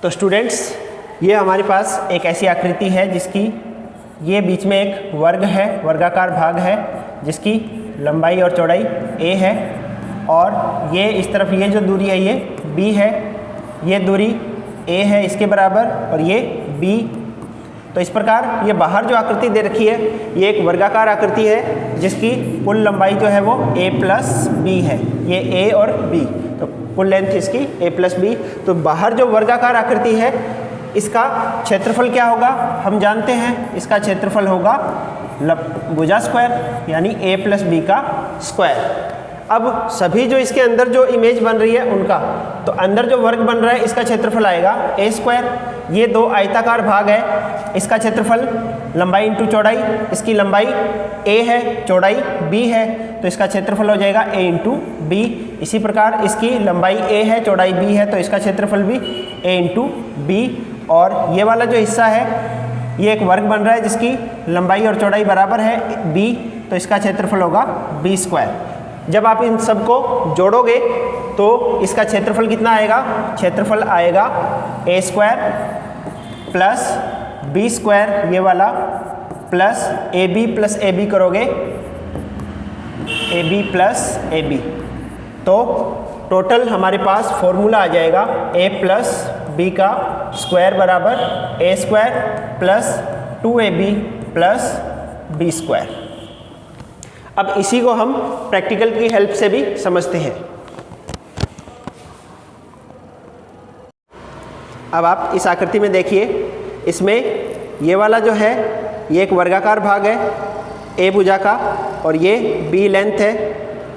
तो स्टूडेंट्स, ये हमारे पास एक ऐसी आकृति है जिसकी ये बीच में एक वर्ग है, वर्गाकार भाग है, जिसकी लंबाई और चौड़ाई a है, और ये इस तरफ ये जो दूरी है ये b है, ये दूरी a है इसके बराबर, और ये b। तो इस प्रकार ये बाहर जो आकृति दे रखी है ये एक वर्गाकार आकृति है जिसकी कुल लंबाई जो है वो a प्लस b है, ये a और b, तो कुल लेंथ इसकी a प्लस b। तो बाहर जो वर्गाकार आकृति है इसका क्षेत्रफल क्या होगा, हम जानते हैं इसका क्षेत्रफल होगा भुजा स्क्वायर यानी a प्लस b का स्क्वायर। अब सभी जो इसके अंदर जो इमेज बन रही है उनका, तो अंदर जो वर्ग बन रहा है इसका क्षेत्रफल आएगा a स्क्वायर। ये दो आयताकार भाग है, इसका क्षेत्रफल लंबाई इंटू चौड़ाई, इसकी लंबाई a है, चौड़ाई b है, तो इसका क्षेत्रफल हो जाएगा a इंटू b। इसी प्रकार इसकी लंबाई a है, चौड़ाई b है, तो इसका क्षेत्रफल भी a इंटू b। और ये वाला जो हिस्सा है ये एक वर्ग बन रहा है जिसकी लंबाई और चौड़ाई बराबर है b, तो इसका क्षेत्रफल होगा b स्क्वायर। जब आप इन सबको जोड़ोगे तो इसका क्षेत्रफल कितना आएगा, क्षेत्रफल आएगा a square plus b square, ये वाला प्लस ab करोगे ab प्लस ab, तो टोटल हमारे पास फॉर्मूला आ जाएगा a प्लस b का स्क्वायर बराबर a square plus 2ab plus b square. अब इसी को हम प्रैक्टिकल की हेल्प से भी समझते हैं। अब आप इस आकृति में देखिए, इसमें ये वाला जो है ये एक वर्गाकार भाग है a भुजा का, और ये b लेंथ है,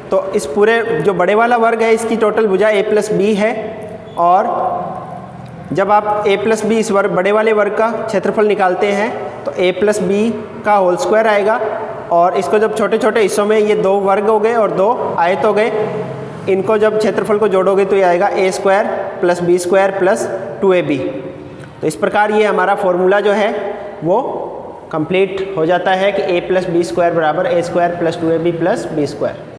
तो इस पूरे जो बड़े वाला वर्ग है इसकी टोटल भुजा a प्लस b है। और जब आप a प्लस बी इस बड़े वाले वर्ग का क्षेत्रफल निकालते हैं तो a प्लस बी का होल स्क्वायर आएगा, और इसको जब छोटे छोटे हिस्सों में, ये दो वर्ग हो गए और दो आयत हो गए, इनको जब क्षेत्रफल को जोड़ोगे तो ये आएगा a square plus b square plus 2ab। तो इस प्रकार ये हमारा फॉर्मूला जो है वो कंप्लीट हो जाता है कि a प्लस बी स्क्वायर बराबर a square plus 2ab plus b square.